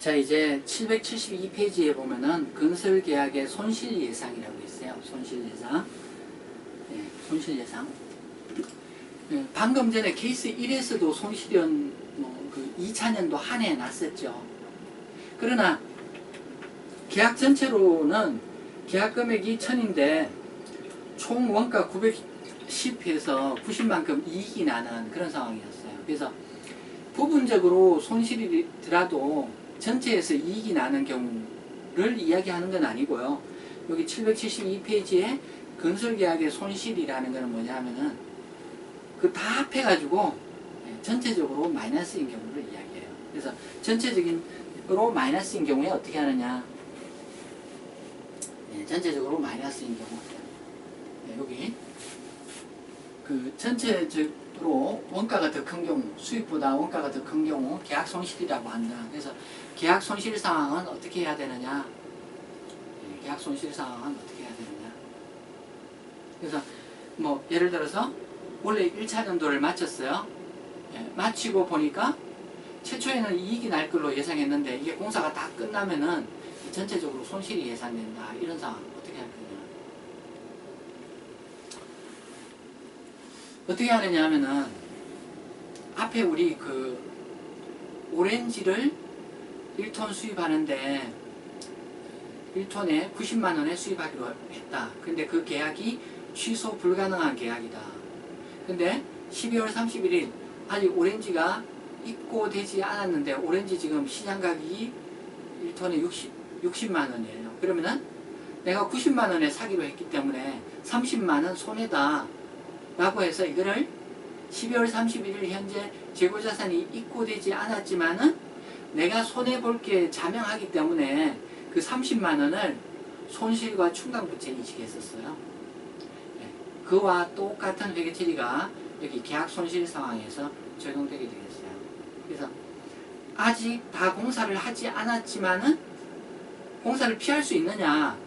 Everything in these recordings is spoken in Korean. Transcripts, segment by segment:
자, 이제 772페이지에 보면은 건설계약의 손실예상이라고 있어요. 손실예상. 네, 손실예상. 네, 방금 전에 케이스 1에서도 손실은 그 2차년도 한 해 났었죠. 그러나 계약 전체로는 계약 금액이 1000인데 총 원가 910해서 90만큼 이익이 나는 그런 상황이었어요. 그래서 부분적으로 손실이더라도 전체에서 이익이 나는 경우를 이야기하는 건 아니고요. 여기 772페이지에 건설계약의 손실이라는 것은 뭐냐면은 그 다 합해가지고 전체적으로 마이너스인 경우를 이야기해요. 그래서 전체적으로 마이너스인 경우에 어떻게 하느냐. 전체적으로 마이너스인 경우. 여기 그 전체적으로 원가가 더 큰 경우, 수입보다 원가가 더 큰 경우 계약 손실이라고 한다. 그래서 계약 손실 상황은 어떻게 해야 되느냐. 계약 손실 상황은 어떻게 해야 되느냐. 그래서 뭐 예를 들어서 원래 1차 연도를 마쳤어요. 마치고 보니까 최초에는 이익이 날 걸로 예상했는데 이게 공사가 다 끝나면은 전체적으로 손실이 예상된다. 이런 상황 어떻게 할 거냐. 어떻게 하느냐 하면은 앞에 우리 그 오렌지를 1톤 수입하는데 1톤에 90만원에 수입하기로 했다. 근데 그 계약이 취소 불가능한 계약이다. 근데 12월 31일 아직 오렌지가 입고되지 않았는데 오렌지 지금 시장 가격이 1톤에 60만원이에요. 그러면은 내가 90만원에 사기로 했기 때문에 30만원 손해다 라고 해서 이거를 12월 31일 현재 재고자산이 입고되지 않았지만은 내가 손해볼 게 자명하기 때문에 그 30만원을 손실과 충당부채 인식했었어요. 그와 똑같은 회계 처리가 여기 계약 손실 상황에서 적용되게 되겠어요. 그래서 아직 다 공사를 하지 않았지만은 공사를 피할 수 있느냐?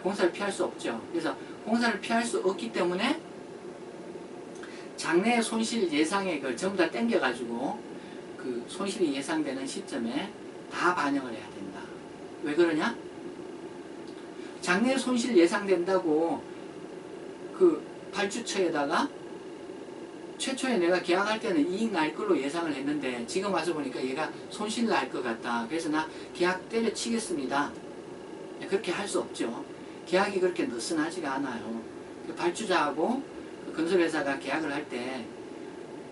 공사를 피할 수 없죠. 그래서 공사를 피할 수 없기 때문에 장래 손실 예상액을 전부 다 땡겨가지고 그 손실이 예상되는 시점에 다 반영을 해야 된다. 왜 그러냐? 장래 손실 예상된다고 그 발주처에다가 최초에 내가 계약할 때는 이익 날 걸로 예상을 했는데 지금 와서 보니까 얘가 손실 날 것 같다. 그래서 나 계약 때려치겠습니다. 그렇게 할 수 없죠. 계약이 그렇게 느슨하지가 않아요. 발주자하고 건설회사가 계약을 할 때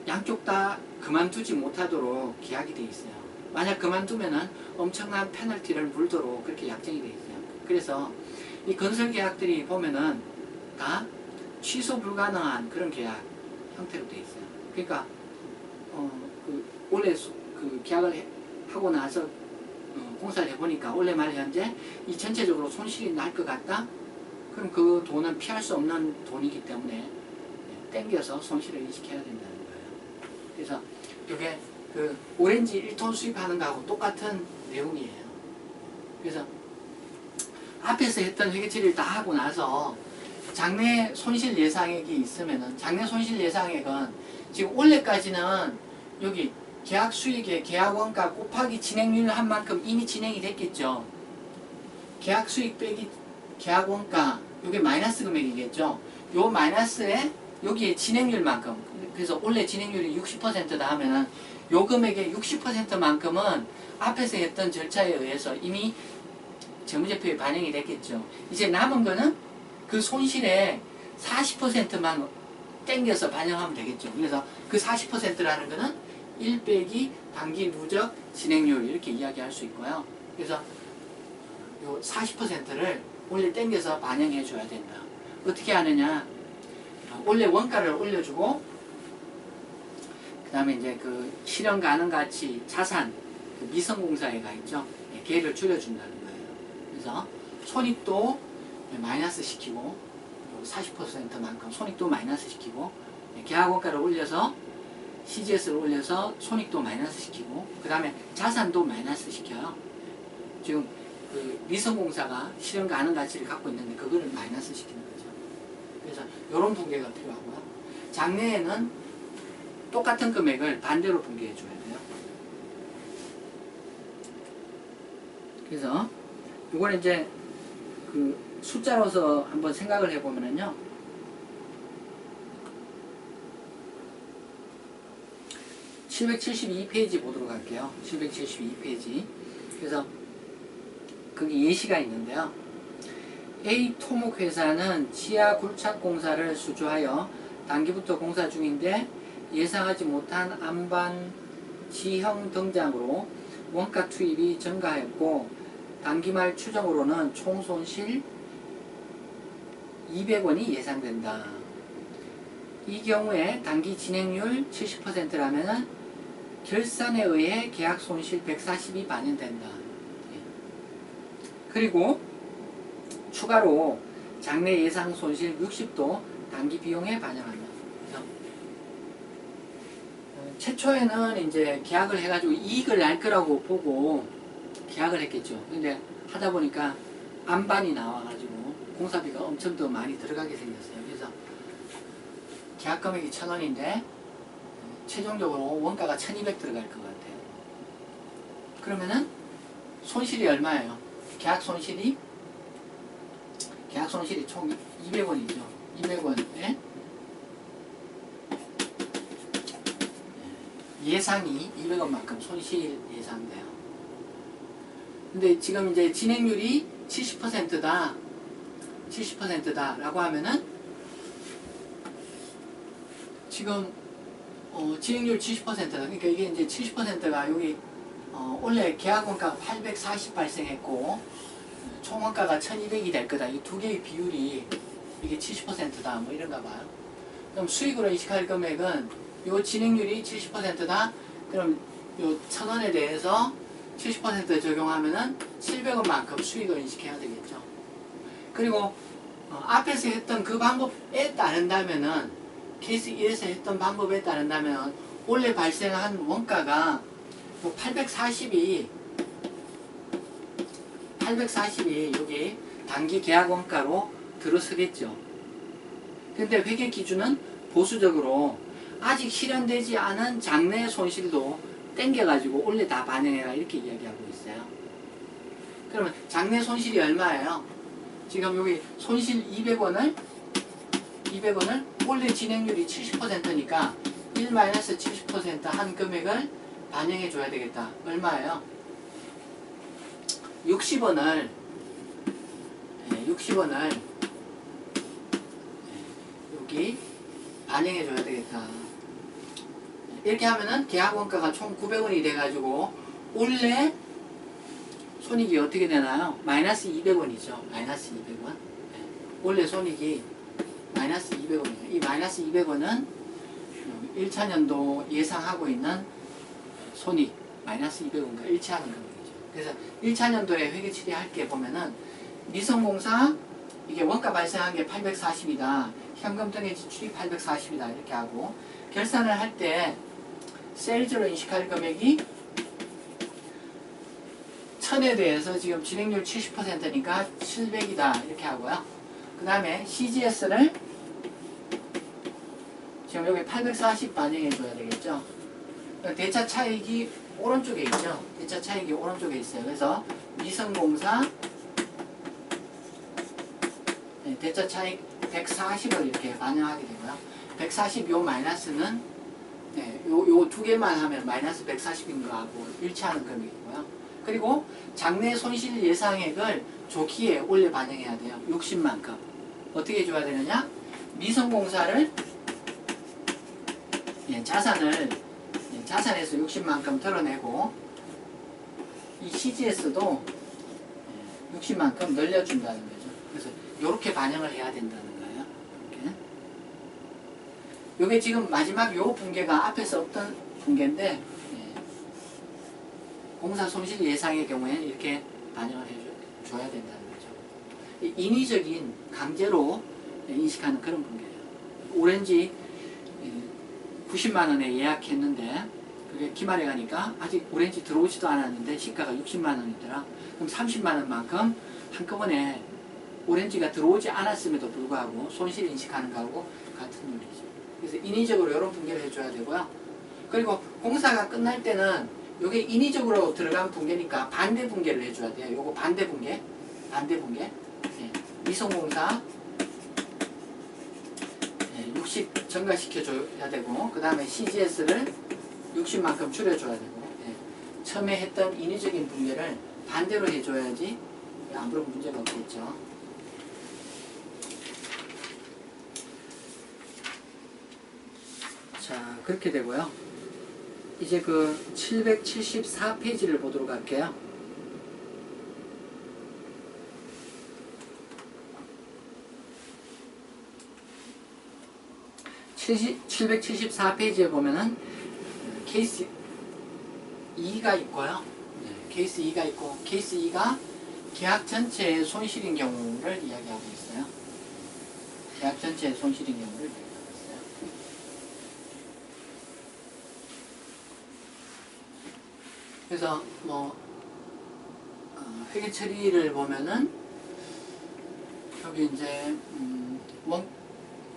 양쪽 다 그만두지 못하도록 계약이 돼 있어요. 만약 그만두면은 엄청난 페널티를 물도록 그렇게 약정이 돼 있어요. 그래서 이 건설계약들이 보면은 다 취소 불가능한 그런 계약 형태로 되어 있어요. 그러니까 원래 그 계약을 하고 나서 공사를 해보니까 올해 말 현재 이 전체적으로 손실이 날 것 같다? 그럼 그 돈은 피할 수 없는 돈이기 때문에 땡겨서 손실을 인식해야 된다는 거예요. 그래서 이게 그 오렌지 1톤 수입하는 거하고 똑같은 내용이에요. 그래서 앞에서 했던 회계 처리를 다 하고 나서 장래 손실 예상액이 있으면은 장래 손실 예상액은 지금 올해까지는 여기 계약 수익의 계약 원가 곱하기 진행률 한 만큼 이미 진행이 됐겠죠. 계약 수익 빼기 계약 원가 이게 마이너스 금액이겠죠. 요 마이너스에 여기에 진행률만큼 그래서 원래 진행률이 60%다 하면은 요 금액의 60%만큼은 앞에서 했던 절차에 의해서 이미 재무제표에 반영이 됐겠죠. 이제 남은 거는 그 손실의 40%만 땡겨서 반영하면 되겠죠. 그래서 그 40%라는 거는 1 빼기 당기 누적 진행률 이렇게 이야기할 수 있고요. 그래서 요 40%를 원래 땡겨서 반영해 줘야 된다. 어떻게 하느냐? 원래 원가를 올려주고 그 다음에 이제 그 실현 가능 가치 자산 그 미성공사에 가 있죠. 걔를 줄여준다는 거예요. 그래서 손익도 마이너스 시키고 40%만큼 손익도 마이너스 시키고 계약원가를 올려서 CGS를 올려서 손익도 마이너스 시키고 그 다음에 자산도 마이너스 시켜요. 지금 그 미성공사가 실현 가능 가치를 갖고 있는데 그거를 마이너스 시키는 거죠. 그래서 이런 분계가 필요하고요. 장래에는 똑같은 금액을 반대로 분계해 줘야 돼요. 그래서 이거는 이제 그 숫자로서 한번 생각을 해보면은요. 772페이지 보도록 할게요. 772페이지. 그래서 거기 예시가 있는데요. A 토목회사는 지하 굴착공사를 수주하여 단기부터 공사 중인데 예상하지 못한 안반 지형 등장으로 원가 투입이 증가했고 단기말 추정으로는 총 손실 200원이 예상된다. 이 경우에 단기 진행률 70%라면 결산에 의해 계약 손실 140이 반영된다. 그리고 추가로 장래 예상 손실 60도 단기 비용에 반영한다. 그래서 최초에는 이제 계약을 해가지고 이익을 날 거라고 보고 계약을 했겠죠. 근데 하다 보니까 안반이 나와가지고 공사비가 엄청 더 많이 들어가게 생겼어요. 그래서 계약 금액이 1,000원인데 최종적으로 원가가 1,200 들어갈 것 같아요. 그러면은 손실이 얼마예요? 계약 손실이 총 200원이죠. 200원에 예상이 200원만큼 손실 예상돼요. 근데 지금 이제 진행률이 70%다. 70%다라고 하면은 지금 진행률 70%다. 그러니까 이게 이제 70%가 여기 원래 계약원가가 840 발생했고 총 원가가 1200이 될 거다. 이 두 개의 비율이 이게 70%다. 뭐 이런가 봐요. 그럼 수익으로 인식할 금액은 요 진행률이 70%다. 그럼 요 1,000원에 대해서 70% 적용하면은 700원만큼 수익을 인식해야 되겠죠. 그리고 앞에서 했던 그 방법에 따른다면은 케이스 1에서 했던 방법에 따른다면 원래 발생한 원가가 840이 여기 단기 계약 원가로 들어서겠죠. 근데 회계 기준은 보수적으로 아직 실현되지 않은 장래 손실도 땡겨가지고 원래 다 반영해라 이렇게 이야기하고 있어요. 그러면 장래 손실이 얼마예요? 지금 여기 손실 200원을 원래 진행률이 70%니까 1-70% 한 금액을 반영해 줘야 되겠다. 얼마예요? 60원을 여기 반영해 줘야 되겠다. 이렇게 하면은 계약 원가가 총 900원이 돼가지고 원래 손익이 어떻게 되나요? 마이너스 200원이죠. 마이너스 200원. 원래 손익이 마이너스 200원이에요. 이 마이너스 200원은 1차년도 예상하고 있는 손익 마이너스 200원과 일치하는 금액이죠. 그래서 1차년도에 회계 처리할 게 보면은 미성공사 이게 원가 발생한 게 840이다. 현금 등의 지출이 840이다. 이렇게 하고 결산을 할 때 세일즈로 인식할 금액이 1000에 대해서 지금 진행률 70%니까 700이다. 이렇게 하고요. 그 다음에 CGS를 지금 여기 840 반영해 줘야 되겠죠. 대차 차익이 오른쪽에 있죠. 대차 차익이 오른쪽에 있어요. 그래서 미성공사 대차 차익 140을 이렇게 반영하게 되고요. 140 요 마이너스는 요 두 개만 하면 마이너스 140인 거하고 일치하는 금액이고요. 그리고 장래 손실 예상액을 조기에 올려 반영해야 돼요. 60만큼. 어떻게 줘야 되느냐? 미성공사를 자산에서 60만큼 덜어내고 이 CGS도 60만큼 늘려준다는 거죠. 그래서 이렇게 반영을 해야 된다는 거예요. 이렇게. 요게 지금 마지막 요 분계가 앞에서 없던 분계인데 공사 손실 예상의 경우에는 이렇게 반영을 해줘야 된다는 거죠. 인위적인 강제로 인식하는 그런 분계예요. 오렌지 90만원에 예약했는데 그게 기말에 가니까 아직 오렌지 들어오지도 않았는데 시가가 60만원이더라. 그럼 30만원만큼 한꺼번에 오렌지가 들어오지 않았음에도 불구하고 손실 인식하는 거하고 같은 논리죠. 그래서 인위적으로 이런 분계를 해줘야 되고요. 그리고 공사가 끝날 때는 요게 인위적으로 들어간 붕괴니까 반대 붕괴를 해줘야 돼요. 요거 반대 붕괴. 예, 미성공사 60 증가시켜줘야 되고, 그 다음에 CGS를 60만큼 줄여줘야 되고, 예, 처음에 했던 인위적인 붕괴를 반대로 해줘야지 아무런 문제가 없겠죠. 자, 그렇게 되고요. 이제 그 774페이지를 보도록 할게요. 칠 774페이지에 보면은 케이스 2가 있고요. 케이스 2가 있고, 케이스 2가 계약 전체의 손실인 경우를 이야기하고 있어요. 계약 전체의 손실인 경우를 이야기하고 있어요. 그래서 뭐 회계 처리를 보면은 여기 이제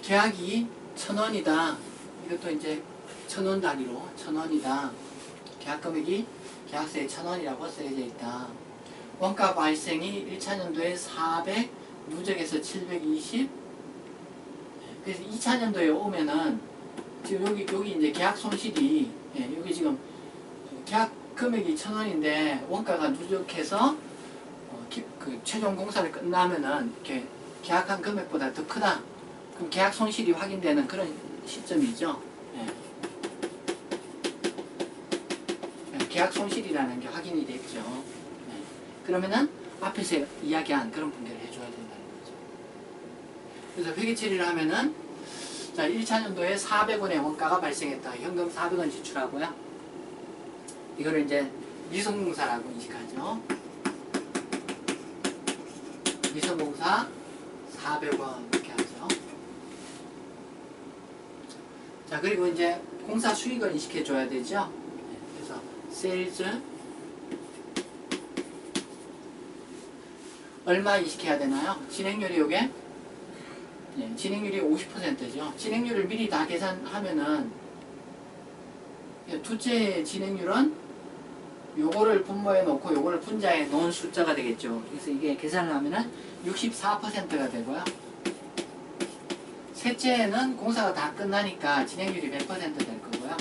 계약이 1,000원이다. 이것도 이제 1,000원 단위로 1,000원이다. 계약 금액이 계약서에 1,000원이라고 쓰여져 있다. 원가 발생이 1차년도에 400, 누적해서 720. 그래서 2차년도에 오면은 지금 여기 이제 계약 손실이, 예, 여기 지금 계약 금액이 1,000원인데 원가가 누적해서 그 최종 공사를 끝나면은 이렇게 계약한 금액보다 더 크다. 그럼 계약 손실이 확인되는 그런 시점이죠. 예. 계약 손실이라는 게 확인이 됐죠. 예. 그러면은 앞에서 이야기한 그런 붕괴를 해줘야 된다는 거죠. 그래서 회계 처리를 하면은 자, 1차년도에 400원의 원가가 발생했다. 현금 400원 지출하고요. 이거를 이제 미성공사라고 인식하죠. 미성공사 400원 이렇게 하죠. 자, 그리고 이제 공사 수익을 인식해 줘야 되죠. 그래서 세일즈 얼마 인식해야 되나요? 진행률이 요게, 네, 진행률이 50%죠. 진행률을 미리 다 계산하면은 둘째 진행률은 요거를 분모에 놓고 요거를 분자에 놓은 숫자가 되겠죠. 그래서 이게 계산을 하면은 64%가 되고요. 셋째는 공사가 다 끝나니까 진행률이 100% 될 거고요.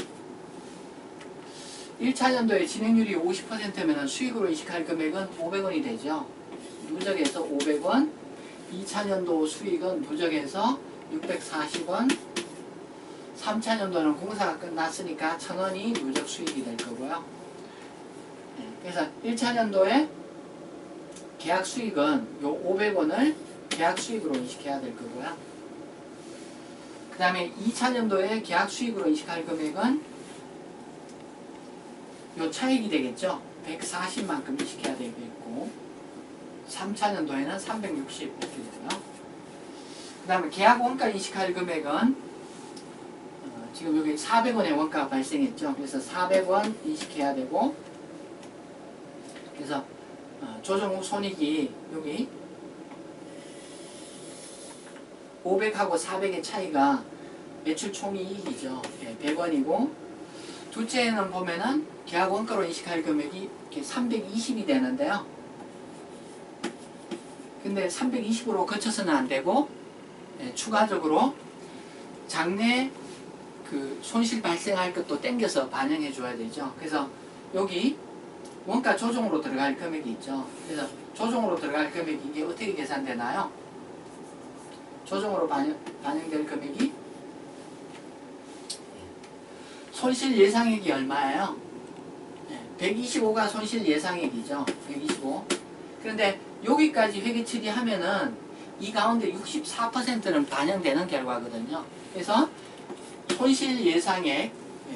1차년도에 진행률이 50%면 수익으로 인식할 금액은 500원이 되죠. 누적해서 500원. 2차년도 수익은 누적해서 640원. 3차년도는 공사가 끝났으니까 1,000원이 누적 수익이 될 거고요. 그래서 1차년도에 계약 수익은 요 500원을 계약 수익으로 인식해야 될 거고요. 그 다음에 2차년도에 계약 수익으로 인식할 금액은 요 차익이 되겠죠. 140만큼 인식해야 되겠고, 3차년도에는 360 이렇게 되고요. 그 다음에 계약 원가 인식할 금액은 지금 여기 400원의 원가가 발생했죠. 그래서 400원 인식해야 되고, 그래서 조정 후 손익이 여기 500하고 400의 차이가 매출 총이익이죠. 100원이고, 둘째는 보면은 계약 원가로 인식할 금액이 이렇게 320이 되는데요. 근데 320으로 거쳐서는 안 되고, 추가적으로 장래 그 손실 발생할 것도 땡겨서 반영해 줘야 되죠. 그래서 여기 원가 조정으로 들어갈 금액이 있죠. 그래서 조정으로 들어갈 금액이 이게 어떻게 계산되나요? 조정으로 반영될 금액이 손실 예상액이 얼마예요? 125가 손실 예상액이죠. 125. 그런데 여기까지 회계 처리하면은 이 가운데 64%는 반영되는 결과거든요. 그래서 손실 예상액,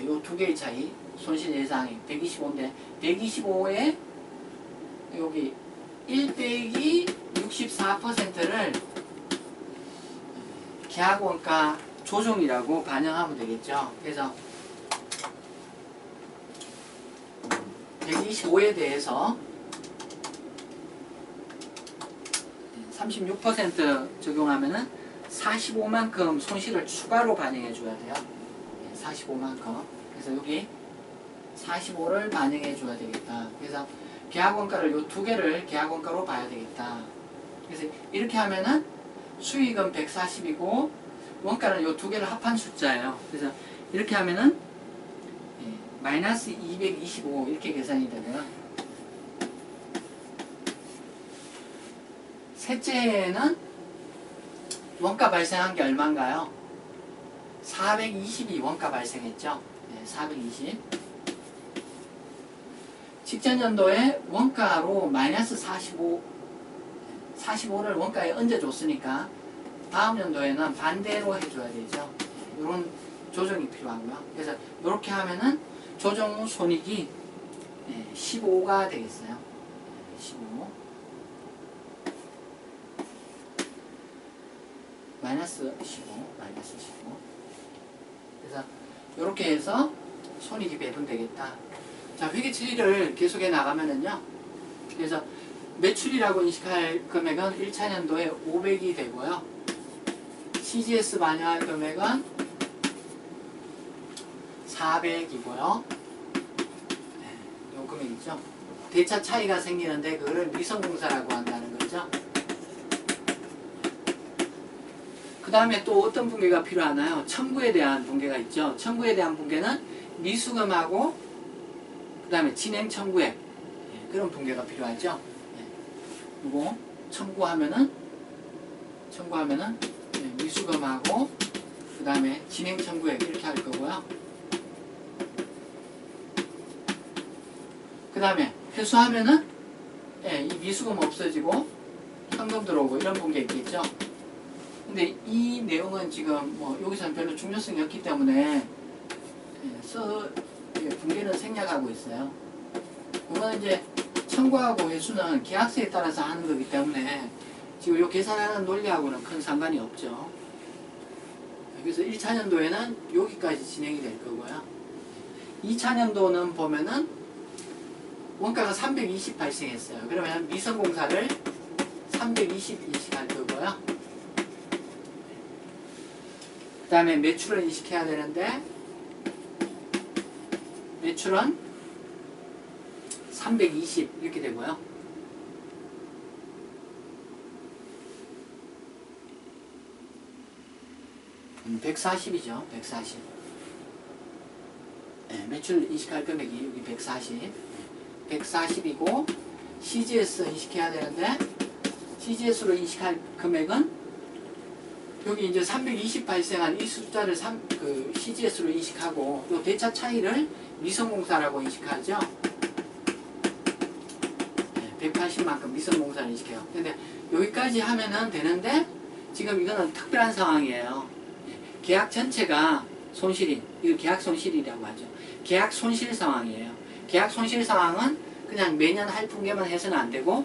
요 두 개의 차이, 손실 예상액 125인데 125에 여기 1 빼기 64%를 계약원가 조정이라고 반영하면 되겠죠. 그래서 125에 대해서 36% 적용하면은 45만큼 손실을 추가로 반영해 줘야 돼요. 45만큼. 그래서 여기 45를 반영해 줘야 되겠다. 그래서 계약원가를 요 두 개를 계약원가로 봐야 되겠다. 그래서 이렇게 하면은 수익은 140이고 원가는 요 두 개를 합한 숫자예요. 그래서 이렇게 하면은 마이너스 225 이렇게 계산이 되고요. 셋째는 원가 발생한 게 얼마인가요? 420이 원가 발생했죠. 420. 직전 연도에 원가로 마이너스 45를 원가에 얹어줬으니까 다음 연도에는 반대로 해줘야 되죠. 이런 조정이 필요하고요. 그래서 이렇게 하면은 조정 후 손익이 15가 되겠어요. 15. 마이너스 15. 그래서 이렇게 해서 손익이 배분되겠다. 자, 회계처리를 계속해 나가면은요. 그래서 매출이라고 인식할 금액은 1차 년도에 500이 되고요. CGS 반영할 금액은 400이고요. 요 금액이죠. 대차 차이가 생기는데 그거를 미성공사라고 한다는 거죠. 그 다음에 또 어떤 분괴가 필요하나요? 청구에 대한 분괴가 있죠. 청구에 대한 분괴는 미수금하고 그 다음에 진행 청구액 그런 분괴가 필요하죠. 이거 청구하면은 미수금하고 그 다음에 진행 청구액 이렇게 할 거고요. 그 다음에 회수하면은 이 미수금 없어지고 현금 들어오고 이런 분괴 있겠죠. 근데 이 내용은 지금 뭐 여기서는 별로 중요성이 없기 때문에 분괴는 생략하고 있어요. 이거는 이제 청구하고 회수는 계약서에 따라서 하는 거기 때문에 지금 이 계산하는 논리하고는 큰 상관이 없죠. 그래서 1차 년도에는 여기까지 진행이 될 거고요. 2차 년도는 보면은 원가가 320 발생했어요. 그러면 미성공사를 320 인식할 거고요. 그 다음에 매출을 인식해야 되는데 매출은 320 이렇게 되고요. 음, 140이죠. 140. 매출 인식할 금액이 여기 140. 140이고 CGS 인식해야 되는데 CGS로 인식할 금액은 여기 이제 320 발생한 이 숫자를 CGS로 인식하고 또 대차 차이를 미성공사라고 인식하죠. 180만큼 미성공사를 인식해요. 근데 여기까지 하면은 되는데 지금 이거는 특별한 상황이에요. 계약 전체가 손실이, 이거 계약 손실이라고 하죠. 계약 손실 상황이에요. 계약 손실 상황은 그냥 매년 할 분괴만 해서는 안 되고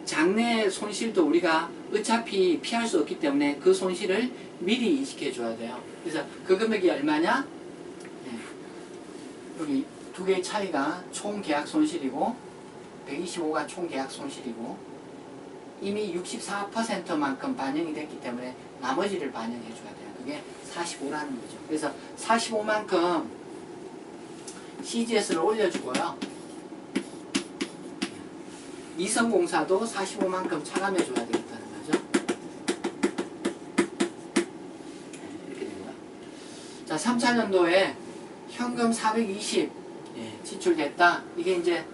장래 손실도 우리가 어차피 피할 수 없기 때문에 그 손실을 미리 인식해 줘야 돼요. 그래서 그 금액이 얼마냐? 여기 두 개의 차이가 총 계약 손실이고 125가 총 계약 손실이고 이미 64%만큼 반영이 됐기 때문에 나머지를 반영해 줘야 돼요. 그게 45라는 거죠. 그래서 45만큼 CGS를 올려주고요. 미성공사도 45만큼 차감해 줘야 되겠다는 거죠. 이렇게 되고요. 자, 3차 년도에 현금 420 지출됐다. 이게 이제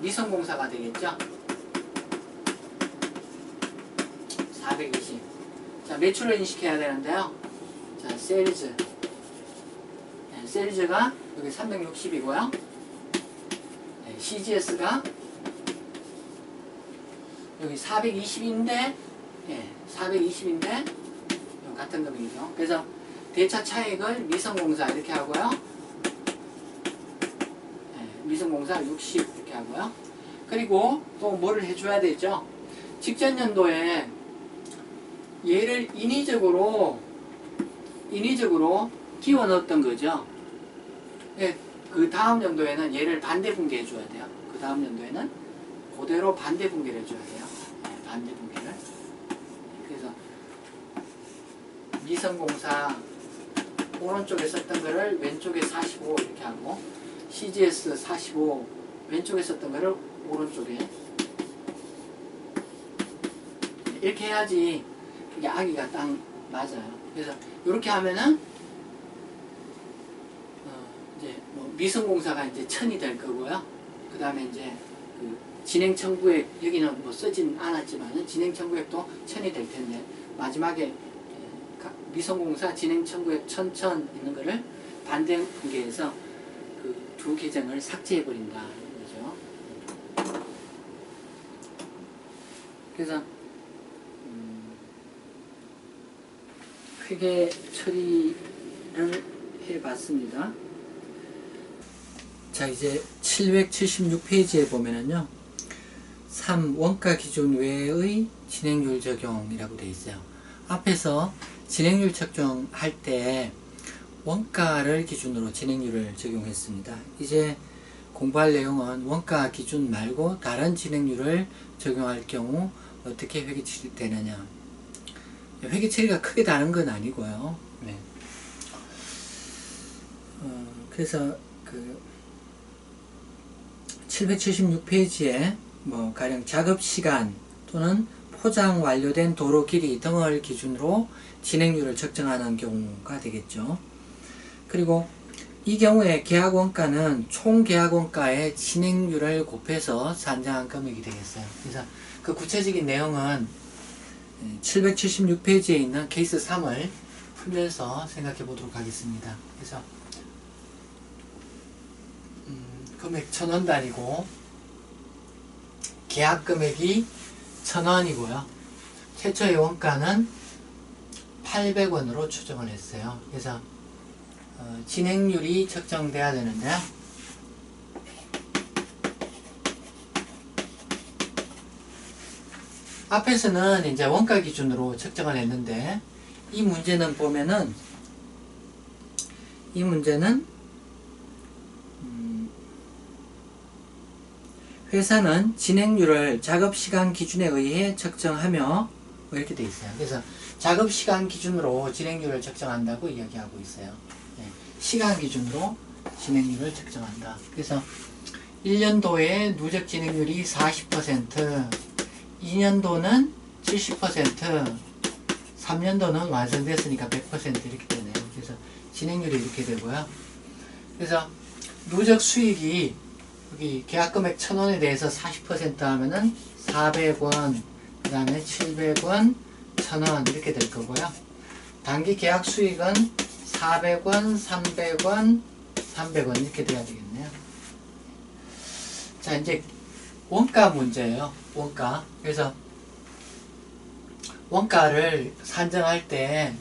미성공사가 되겠죠. 420. 자, 매출을 인식해야 되는데요. 자, 세일즈. 세일즈가 여기 360이고요. CGS가 여기 420인데, 420인데, 같은 금액이죠. 그래서 대차 차익을 미성공사 이렇게 하고요. 미성공사 60 이렇게 하고요. 그리고 또 뭐를 해줘야 되죠? 직전 연도에 얘를 인위적으로 끼워 넣었던 거죠. 그 다음 연도에는 얘를 반대 분괴해 줘야 돼요. 그 다음 연도에는 그대로 반대 분괴를 해줘야 돼요. 반대 분괴를. 그래서 미성공사 오른쪽에 썼던 거를 왼쪽에 45 이렇게 하고 CGS 45 왼쪽에 썼던 거를 오른쪽에 이렇게 해야지 이게 아기가 딱 맞아요. 그래서 이렇게 하면은 이제 뭐 미성공사가 이제 1000이 될 거고요. 그 다음에 이제 그 진행청구액, 여기는 뭐 쓰진 않았지만 진행청구액도 1000이 될 텐데 마지막에 미성공사 진행청구액 1000 있는 거를 반대 분계해서 그 두 계정을 삭제해 버린다 거죠. 그래서 회계 처리를 해봤습니다. 자, 이제 776페이지에 보면은요, 3. 원가 기준 외의 진행률 적용이라고 되어 있어요. 앞에서 진행률 적용할 때 원가를 기준으로 진행률을 적용했습니다. 이제 공부할 내용은 원가 기준 말고 다른 진행률을 적용할 경우 어떻게 회계 처리되느냐. 회계 처리가 크게 다른 건 아니고요. 네. 그래서 그 776페이지에 뭐 가령 작업시간 또는 포장 완료된 도로 길이 등을 기준으로 진행률을 측정하는 경우가 되겠죠. 그리고 이 경우에 계약원가는 총 계약원가의 진행률을 곱해서 산정한 금액이 되겠어요. 그래서 그 구체적인 내용은 776페이지에 있는 케이스 3을 풀면서 생각해 보도록 하겠습니다. 그래서 금액 1000원단위고 계약 금액이 1000원이고요. 최초의 원가는 800원으로 추정을 했어요. 그래서 진행률이 측정돼야 되는데요. 앞에서는 이제 원가 기준으로 측정을 했는데 이 문제는 보면은 회사는 진행률을 작업시간 기준에 의해 측정하며 뭐 이렇게 돼 있어요. 그래서 작업시간 기준으로 진행률을 측정한다고 이야기하고 있어요. 네, 시간 기준으로 진행률을 측정한다. 그래서 1년도에 누적 진행률이 40%, 2년도는 70%, 3년도는 완성됐으니까 100% 이렇게 되네요. 그래서 진행률이 이렇게 되고요. 그래서 누적 수익이 여기 계약금액 1000원에 대해서 40% 하면은 400원, 그 다음에 700원, 1000원 이렇게 될 거고요. 단기 계약 수익은 400원, 300원, 300원 이렇게 돼야 되겠네요. 자, 이제 원가 문제예요. 원가. 그래서 원가를 산정할 때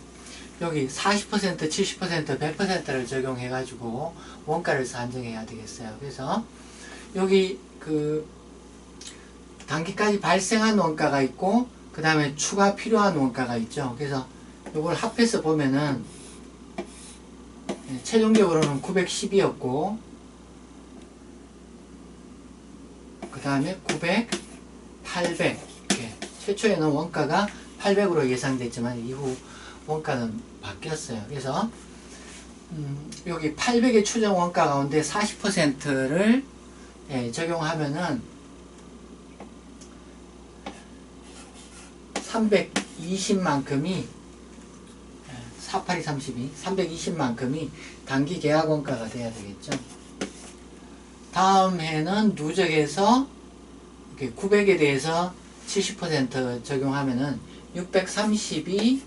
여기 40%, 70%, 100%를 적용해 가지고 원가를 산정해야 되겠어요. 그래서 여기 그 단기까지 발생한 원가가 있고 그 다음에 추가 필요한 원가가 있죠. 그래서 이걸 합해서 보면은 최종적으로는 910이었고 그 다음에 900, 800 이렇게 최초에는 원가가 800으로 예상됐지만 이후 원가는 바뀌었어요. 그래서 여기 800의 추정 원가 가운데 40%를 적용하면은 320만큼이 4832, 320만큼이 단기 계약 원가가 돼야 되겠죠. 다음 해는 누적에서 900에 대해서 70% 적용하면은 630이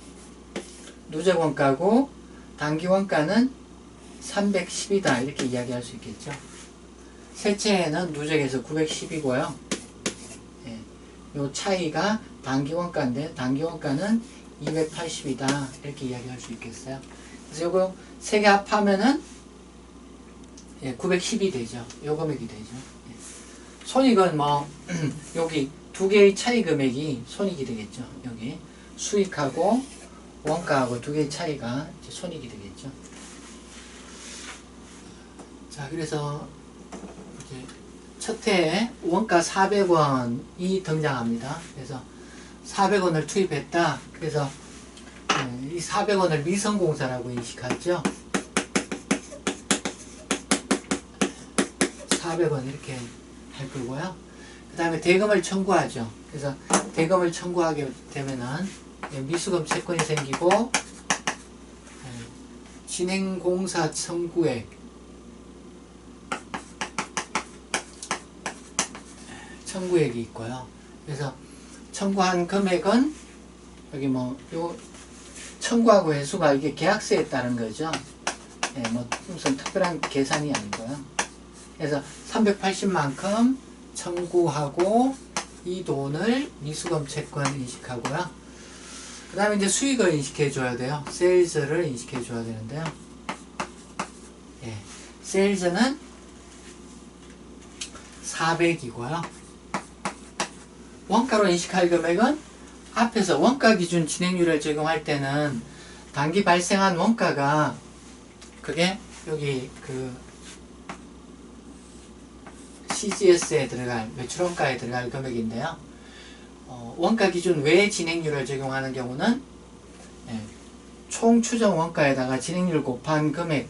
누적 원가고 단기 원가는 310이다 이렇게 이야기할 수 있겠죠. 셋째 해는 누적에서 910이고요. 요 차이가 단기 원가인데 단기 원가는 280이다 이렇게 이야기할 수 있겠어요. 그래서 요거 세 개 합하면은 910이 되죠. 요 금액이 되죠. 손익은 뭐 여기 두 개의 차이 금액이 손익이 되겠죠. 여기 수익하고 원가하고 두 개의 차이가 이제 손익이 되겠죠. 자, 그래서 이제 첫 해에 원가 400원이 등장합니다. 그래서 400원을 투입했다. 그래서 이 400원을 미성공사라고 인식하죠. 400원 이렇게 할 거고요. 그 다음에 대금을 청구하죠. 그래서 대금을 청구하게 되면은 미수금 채권이 생기고 진행공사 청구액이 있고요. 그래서 청구한 금액은 여기 뭐 요 청구하고 회수가 이게 계약서에 따른 거죠. 뭐 무슨 특별한 계산이 아니고요. 그래서 380만큼 청구하고 이 돈을 미수금 채권 인식하고요. 그 다음에 이제 수익을 인식해 줘야 돼요. 세일즈를 인식해 줘야 되는데요. 세일즈는 400이고요. 원가로 인식할 금액은 앞에서 원가 기준 진행률을 적용할 때는 당기 발생한 원가가 그게 여기 그 CGS에 들어갈 매출원가에 들어갈 금액인데요. 원가 기준 외 진행률을 적용하는 경우는 총 추정 원가에다가 진행률 곱한 금액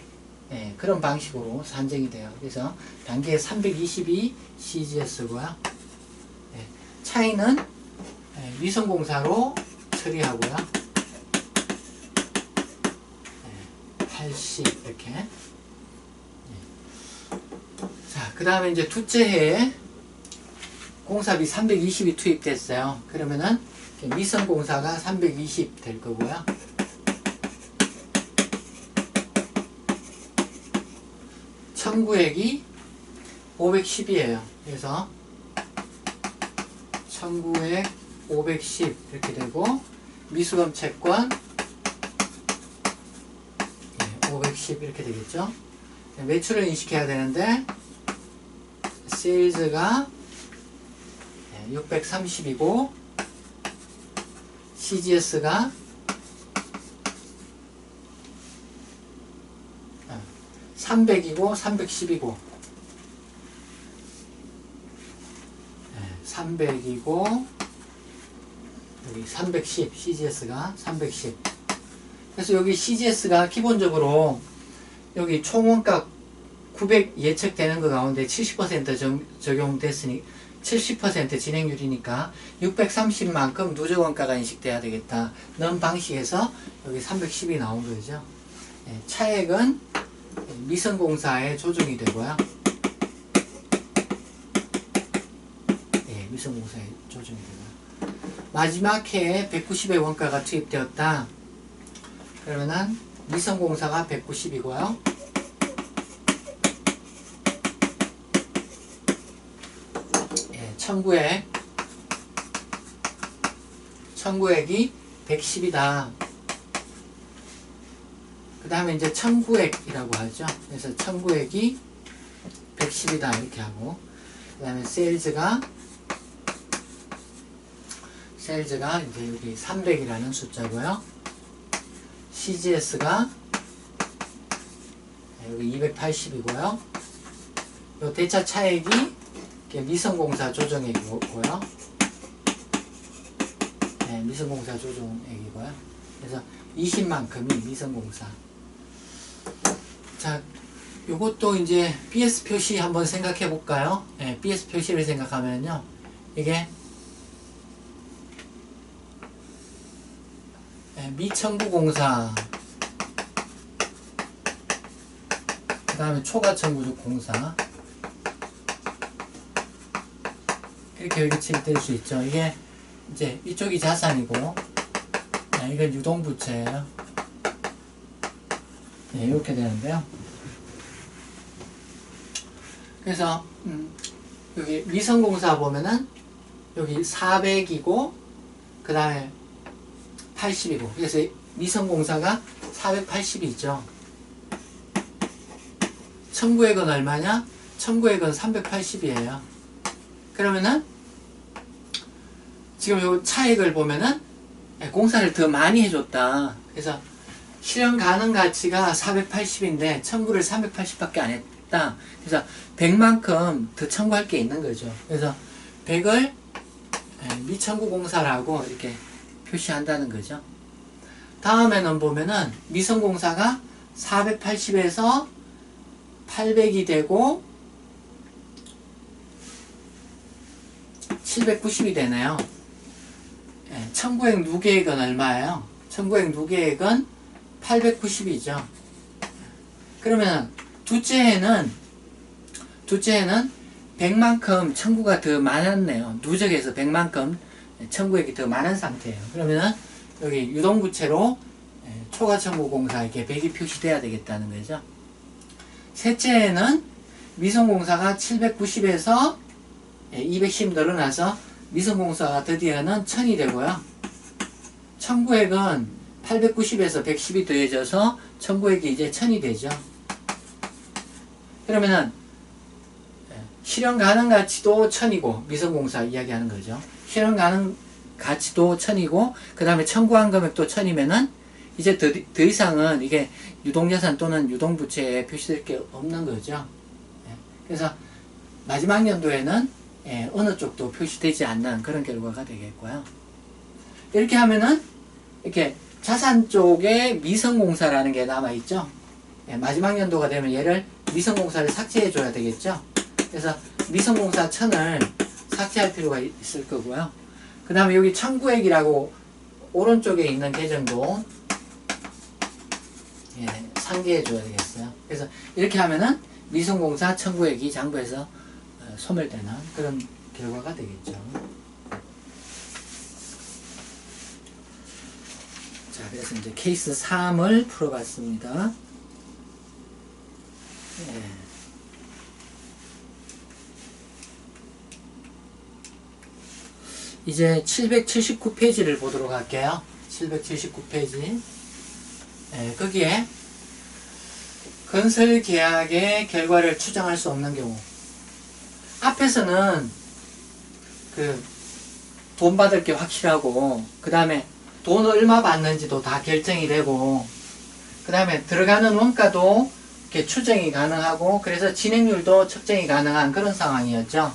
그런 방식으로 산정이 돼요. 그래서 단계 322 CGS고요. 차이는 미성공사로 처리하고요. 80 이렇게. 자, 그 다음에 이제 둘째 해에 공사비 320이 투입됐어요. 그러면은 미성공사가 320 될 거고요. 청구액이 510이에요. 그래서 청구액 510 이렇게 되고 미수금 채권 510 이렇게 되겠죠. 매출을 인식해야 되는데 세일즈가 630이고 CGS가 300이고 310이고 300이고 여기 310 CGS가 310. 그래서 여기 CGS가 기본적으로 여기 총원가 900 예측되는 것 가운데 70% 적용됐으니 70% 진행률이니까 630만큼 누적원가가 인식돼야 되겠다. 는 방식에서 여기 310이 나온 거죠. 차액은 미성공사에 조정이 되고요. 미성공사에 조정이 되고요. 마지막 해에 190의 원가가 투입되었다. 그러면은 미성공사가 190이고요. 청구액이 110이다. 그 다음에 이제 청구액이라고 하죠. 그래서 청구액이 110이다 이렇게 하고, 그 다음에 세일즈가 이제 여기 300이라는 숫자고요. CGS가 여기 280이고요. 요 대차 차액이 미성공사 조정액이고요. 미성공사 조정액이고요. 그래서 20만큼이 미성공사. 자, 요것도 이제 BS 표시 한번 생각해 볼까요? BS 표시를 생각하면요. 이게 미청구공사, 그 다음에 초과청구주공사 이렇게 여기 칠될 수 있죠. 이게 이제 이쪽이 자산이고 이건 유동부채예요. 이렇게 되는데요. 그래서 여기 미성공사 보면은 여기 400이고 그 다음에 80이고, 그래서 미성공사가 480이죠. 청구액은 얼마냐? 청구액은 380이에요. 그러면은 지금 요 차액을 보면은 공사를 더 많이 해줬다. 그래서 실현 가능 가치가 480인데 청구를 380밖에 안 했다. 그래서 100만큼 더 청구할 게 있는 거죠. 그래서 100을 미청구 공사라고 이렇게 표시한다는 거죠. 다음에는 보면은 미성공사가 480에서 800이 되고 790이 되네요. 예, 청구액 누계액은 얼마예요? 청구액 누계액은 890이죠. 그러면 둘째에는 100만큼 청구가 더 많았네요. 누적에서 100만큼 청구액이 더 많은 상태예요. 그러면 여기 유동부채로 초과 청구공사 이렇게 100이 표시돼야 되겠다는 거죠. 셋째에는 미성공사가 790에서 210 늘어나서 미성공사가 드디어는 1000이 되고요. 청구액은 890에서 110이 더해져서 청구액이 이제 1000이 되죠. 그러면은 실현 가능 가치도 1000이고 미성공사 이야기하는 거죠. 실현 가능 가치도 1000이고 그 다음에 청구한 금액도 1000이면은 이제 더 이상은 이게 유동자산 또는 유동부채에 표시될 게 없는 거죠. 그래서 마지막 연도에는 어느 쪽도 표시되지 않는 그런 결과가 되겠고요. 이렇게 하면은 이렇게 자산 쪽에 미성공사라는 게 남아있죠. 마지막 연도가 되면 얘를 미성공사를 삭제해 줘야 되겠죠. 그래서 미성공사 1000을 삭제할 필요가 있을 거고요. 그 다음에 여기 청구액이라고 오른쪽에 있는 계정도 상기해 줘야 되겠어요. 그래서 이렇게 하면은 미성공사 청구액이 장부에서 소멸되는 그런 결과가 되겠죠. 자, 그래서 이제 케이스 3을 풀어봤습니다. 이제 779페이지를 보도록 할게요. 779페이지. 거기에 건설 계약의 결과를 추정할 수 없는 경우. 앞에서는 돈 받을 게 확실하고, 그 다음에 돈 얼마 받는지도 다 결정이 되고, 그 다음에 들어가는 원가도 이렇게 추정이 가능하고, 그래서 진행률도 측정이 가능한 그런 상황이었죠.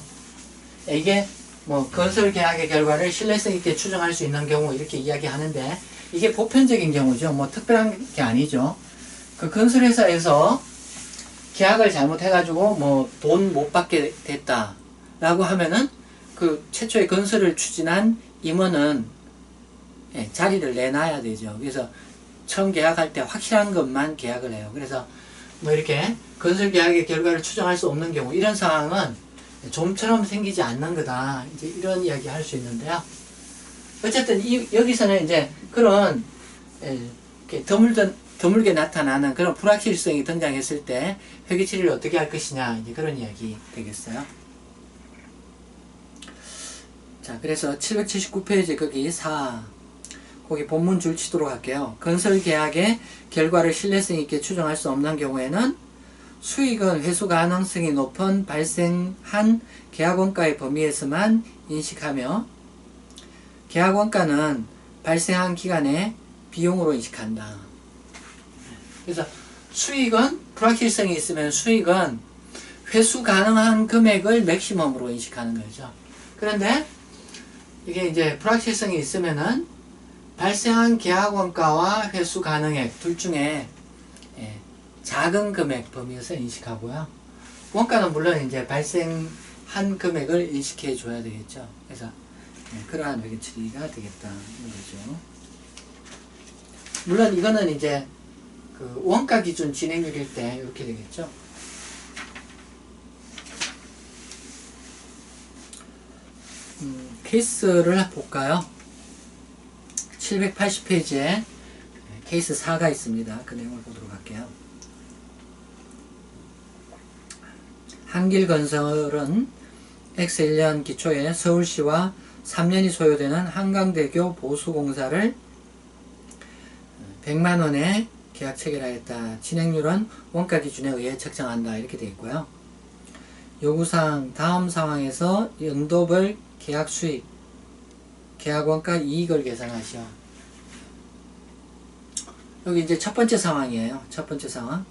이게 뭐 건설 계약의 결과를 신뢰성 있게 추정할 수 있는 경우 이렇게 이야기하는데, 이게 보편적인 경우죠. 뭐 특별한 게 아니죠. 그 건설회사에서 계약을 잘못해가지고 뭐 돈 못 받게 됐다 라고 하면은 그 최초의 건설을 추진한 임원은 자리를 내놔야 되죠. 그래서 처음 계약할 때 확실한 것만 계약을 해요. 그래서 뭐 이렇게 건설 계약의 결과를 추정할 수 없는 경우, 이런 상황은 좀처럼 생기지 않는 거다, 이제 이런 이야기 할 수 있는데요. 어쨌든 여기서는 이제 그런 이렇게 드물게 나타나는 그런 불확실성이 등장했을 때 회계 처리를 어떻게 할 것이냐, 이제 그런 이야기 되겠어요. 자, 그래서 779페이지 거기 4, 거기 본문 줄 치도록 할게요. 건설 계약의 결과를 신뢰성 있게 추정할 수 없는 경우에는 수익은 회수 가능성이 높은 발생한 계약원가의 범위에서만 인식하며, 계약원가는 발생한 기간의 비용으로 인식한다. 그래서 수익은, 불확실성이 있으면 수익은 회수 가능한 금액을 맥시멈으로 인식하는 거죠. 그런데 이게 이제 불확실성이 있으면은 발생한 계약원가와 회수 가능액 둘 중에 작은 금액 범위에서 인식하고요. 원가는 물론 이제 발생한 금액을 인식해 줘야 되겠죠. 그래서 그러한 회계 처리가 되겠다는 거죠. 물론 이거는 이제 그 원가 기준 진행률일 때 이렇게 되겠죠. 케이스를 볼까요? 780페이지에 케이스 4가 있습니다. 그 내용을 보도록 할게요. 한길건설은 X1년 기초에 서울시와 3년이 소요되는 한강대교 보수공사를 100만원에 계약 체결하였다. 진행률은 원가 기준에 의해 책정한다. 이렇게 되어 있고요. 요구사항 다음 상황에서 연도별 계약 수익, 계약 원가 이익을 계산하시오. 여기 이제 첫 번째 상황이에요. 첫 번째 상황.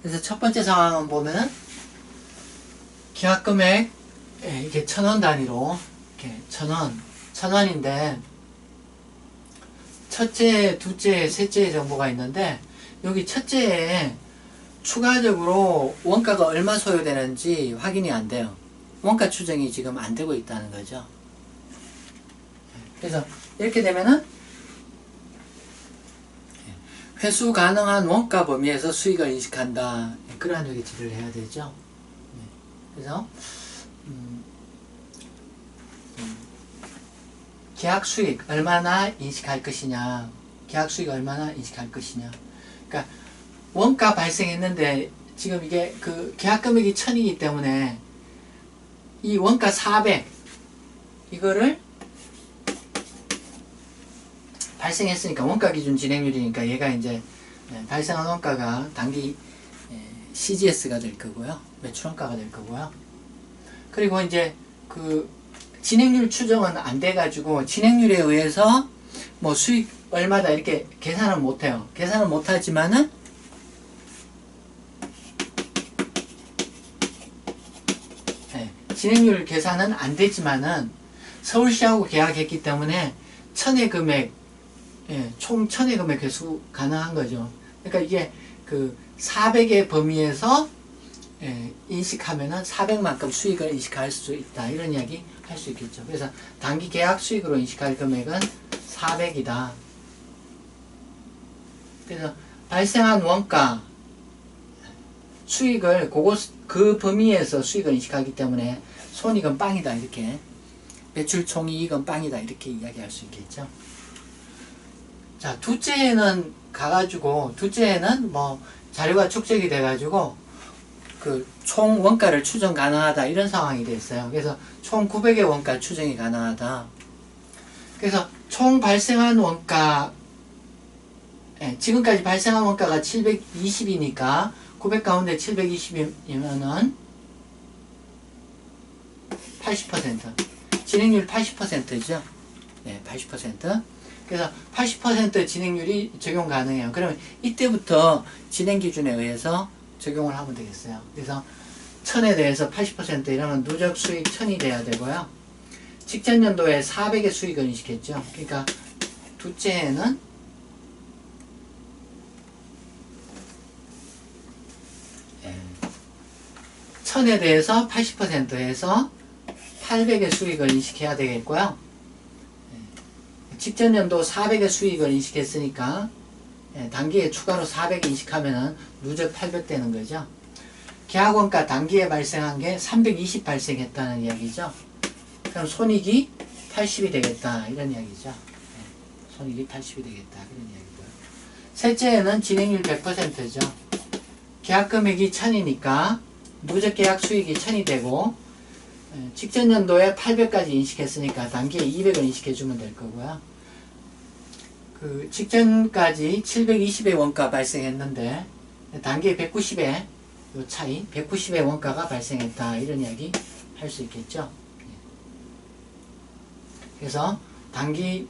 그래서 첫 번째 상황은 보면은 계약 금액 이게 1000원 단위로 이렇게 1000원인데 첫째, 둘째, 셋째 정보가 있는데, 여기 첫째에 추가적으로 원가가 얼마 소요되는지 확인이 안 돼요. 원가 추정이 지금 안 되고 있다는 거죠. 그래서 이렇게 되면은 회수 가능한 원가 범위에서 수익을 인식한다. 그러한 얘기를 해야 되죠. 그래서 계약 수익 얼마나 인식할 것이냐, 계약 수익 얼마나 인식할 것이냐. 그러니까 원가 발생했는데 지금 이게 그 계약 금액이 1000이기 때문에 이 원가 400 이거를 발생했으니까 원가 기준 진행률이니까 얘가 이제 발생한 원가가 단기 CGS가 될 거고요. 매출 원가가 될 거고요. 그리고 이제 그 진행률 추정은 안 돼가지고 진행률에 의해서 뭐 수익 얼마다 이렇게 계산을 못해요. 계산을 못하지만은 진행률 계산은 안 되지만은 서울시하고 계약했기 때문에 1000의 금액, 총 1000의 금액 회수 가능한 거죠. 그러니까 이게 그 400의 범위에서 인식하면은 400만큼 수익을 인식할 수 있다. 이런 이야기 할 수 있겠죠. 그래서 단기 계약 수익으로 인식할 금액은 400이다. 그래서 발생한 원가 수익을 그 범위에서 수익을 인식하기 때문에 손익은 빵이다. 이렇게 매출 총이익은 빵이다. 이렇게 이야기할 수 있겠죠. 자, 둘째는 가가지고 둘째는 뭐 자료가 축적이 돼가지고 그 총 원가를 추정 가능하다 이런 상황이 됐어요. 그래서 총 900의 원가 추정이 가능하다. 그래서 총 발생한 원가, 지금까지 발생한 원가가 720이니까 900 가운데 720이면은 80%. 진행률 80%죠. 네, 80%. 그래서 80% 진행률이 적용 가능해요. 그러면 이때부터 진행 기준에 의해서 적용을 하면 되겠어요. 그래서 1000에 대해서 80% 이러면 누적 수익 1000이 돼야 되고요. 직전 연도에 400의 수익을 인식했죠. 그러니까 둘째에는 1000에 대해서 80%에서 800의 수익을 인식해야 되겠고요. 직전 연도 400의 수익을 인식했으니까 단기에 추가로 400 인식하면은 누적 800 되는 거죠. 계약원가 단기에 발생한 게 320 발생했다는 이야기죠. 그럼 손익이 80이 되겠다 이런 이야기죠. 손익이 80이 되겠다 그런 이야기고요. 셋째는 진행률 100%죠. 계약금액이 1000이니까 누적 계약 수익이 1000이 되고 직전 연도에 800까지 인식했으니까 단기에 200을 인식해주면 될 거고요. 그 직전까지 720의 원가 발생했는데 단기에 190의 요 차이 190의 원가가 발생했다 이런 이야기 할 수 있겠죠. 그래서 단기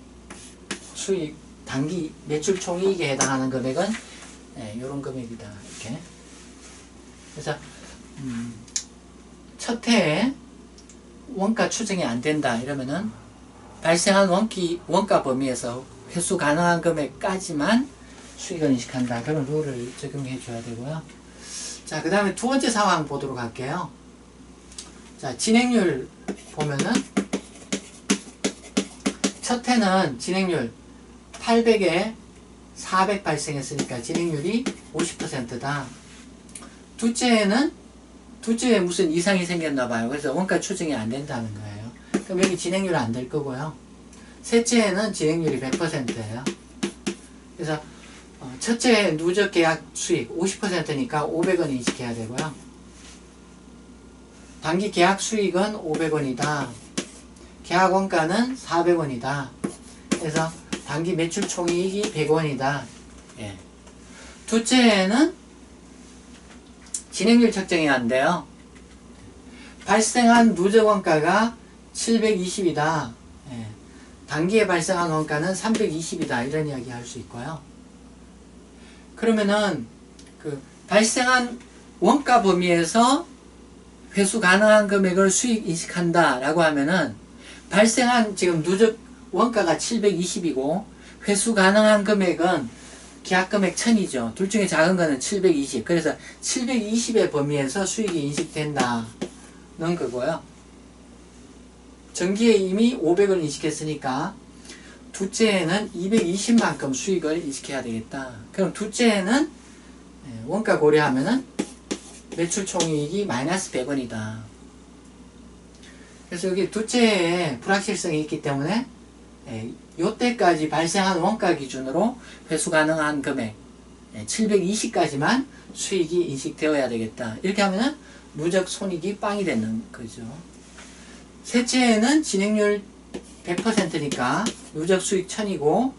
수익, 단기 매출 총이익에 해당하는 금액은 요런 금액이다 이렇게. 그래서 첫 해에 원가 추정이 안 된다 이러면은 발생한 원가 범위에서 회수 가능한 금액까지만 수익을 인식한다. 그런 룰을 적용해 줘야 되고요. 자, 그 다음에 두 번째 상황 보도록 할게요. 자, 진행률 보면은 첫 해는 진행률 800에 400 발생했으니까 진행률이 50%다. 둘째에 무슨 이상이 생겼나 봐요. 그래서 원가 추정이 안 된다는 거예요. 그럼 여기 진행률 안 될 거고요. 셋째에는 진행률이 100%예요. 그래서 첫째 누적 계약 수익 50%니까 500원 인식해야 되고요. 단기 계약 수익은 500원이다. 계약 원가는 400원이다. 그래서 단기 매출 총이익이 100원이다. 예. 둘째에는 진행률 측정이 안 돼요. 발생한 누적 원가가 720이다. 예. 단기에 발생한 원가는 320이다. 이런 이야기 할 수 있고요. 그러면은 그 발생한 원가 범위에서 회수 가능한 금액을 수익 인식한다 라고 하면은 발생한 지금 누적 원가가 720이고 회수 가능한 금액은 계약금액 1000이죠. 둘 중에 작은 거는 720. 그래서 720의 범위에서 수익이 인식된다는 거고요. 전기에 이미 500을 인식했으니까 둘째에는 220만큼 수익을 인식해야 되겠다. 그럼 둘째에는 원가 고려하면은 매출 총이익이 마이너스 100원이다. 그래서 여기 둘째에 불확실성이 있기 때문에 요때까지 발생한 원가 기준으로 회수 가능한 금액 720까지만 수익이 인식되어야 되겠다. 이렇게 하면은 누적 손익이 빵이 되는 거죠. 셋째에는 진행률 100%니까 누적 수익 1000이고